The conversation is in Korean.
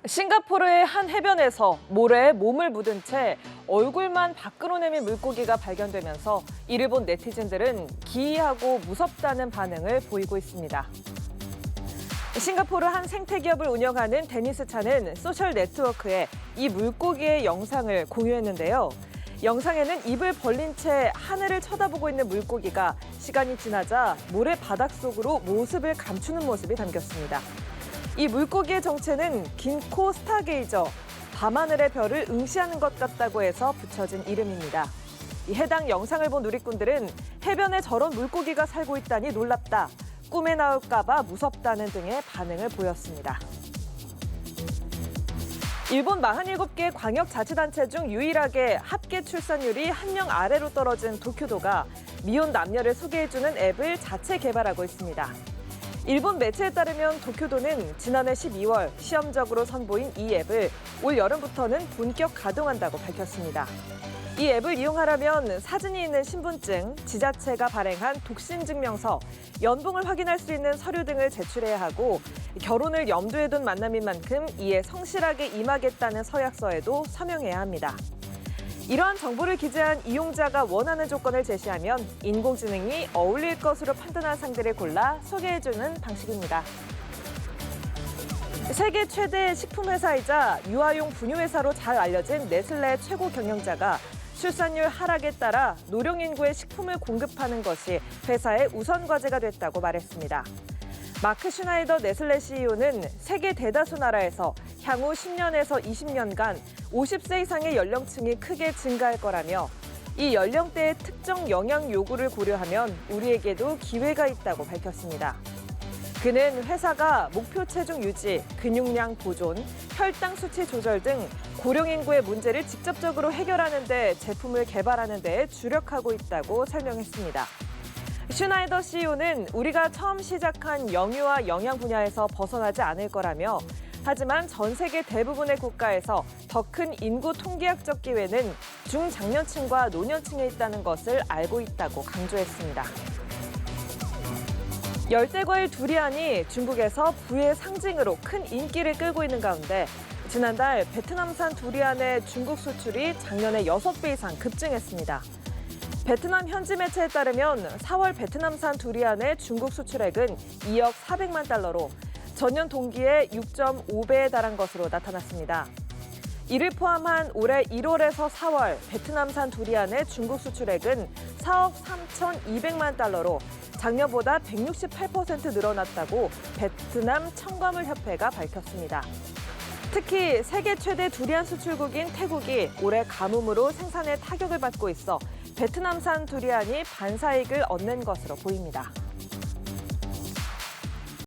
싱가포르의 한 해변에서 모래에 몸을 묻은 채 얼굴만 밖으로 내민 물고기가 발견되면서 이를 본 네티즌들은 기이하고 무섭다는 반응을 보이고 있습니다. 싱가포르 한 생태기업을 운영하는 데니스차는 소셜 네트워크에 이 물고기의 영상을 공유했는데요. 영상에는 입을 벌린 채 하늘을 쳐다보고 있는 물고기가 시간이 지나자 모래 바닥속으로 모습을 감추는 모습이 담겼습니다. 이 물고기의 정체는 긴 코 스타게이저, 밤하늘의 별을 응시하는 것 같다고 해서 붙여진 이름입니다. 이 해당 영상을 본 누리꾼들은 해변에 저런 물고기가 살고 있다니 놀랍다, 꿈에 나올까 봐 무섭다는 등의 반응을 보였습니다. 일본 47개 광역자치단체 중 유일하게 합계 출산율이 1명 아래로 떨어진 도쿄도가 미혼 남녀를 소개해주는 앱을 자체 개발하고 있습니다. 일본 매체에 따르면 도쿄도는 지난해 12월 시험적으로 선보인 이 앱을 올 여름부터는 본격 가동한다고 밝혔습니다. 이 앱을 이용하려면 사진이 있는 신분증, 지자체가 발행한 독신증명서, 연봉을 확인할 수 있는 서류 등을 제출해야 하고 결혼을 염두에 둔 만남인 만큼 이에 성실하게 임하겠다는 서약서에도 서명해야 합니다. 이러한 정보를 기재한 이용자가 원하는 조건을 제시하면 인공지능이 어울릴 것으로 판단한 상대를 골라 소개해주는 방식입니다. 세계 최대 식품회사이자 유아용 분유회사로 잘 알려진 네슬레 최고 경영자가 출산율 하락에 따라 노령 인구에 식품을 공급하는 것이 회사의 우선 과제가 됐다고 말했습니다. 마크 슈나이더 네슬레 CEO는 세계 대다수 나라에서 향후 10년에서 20년간 50세 이상의 연령층이 크게 증가할 거라며 이 연령대의 특정 영양 요구를 고려하면 우리에게도 기회가 있다고 밝혔습니다. 그는 회사가 목표 체중 유지, 근육량 보존, 혈당 수치 조절 등 고령 인구의 문제를 직접적으로 해결하는 데 제품을 개발하는 데 주력하고 있다고 설명했습니다. 슈나이더 CEO는 우리가 처음 시작한 영유아 영양 분야에서 벗어나지 않을 거라며 하지만 전 세계 대부분의 국가에서 더 큰 인구 통계학적 기회는 중장년층과 노년층에 있다는 것을 알고 있다고 강조했습니다. 열대과일 두리안이 중국에서 부의 상징으로 큰 인기를 끌고 있는 가운데 지난달 베트남산 두리안의 중국 수출이 작년에 6배 이상 급증했습니다. 베트남 현지 매체에 따르면 4월 베트남산 두리안의 중국 수출액은 2억 400만 달러로 전년 동기의 6.5배에 달한 것으로 나타났습니다. 이를 포함한 올해 1월에서 4월 베트남산 두리안의 중국 수출액은 4억 3,200만 달러로 작년보다 168% 늘어났다고 베트남 청과물협회가 밝혔습니다. 특히 세계 최대 두리안 수출국인 태국이 올해 가뭄으로 생산에 타격을 받고 있어 베트남산 두리안이 반사이익을 얻는 것으로 보입니다.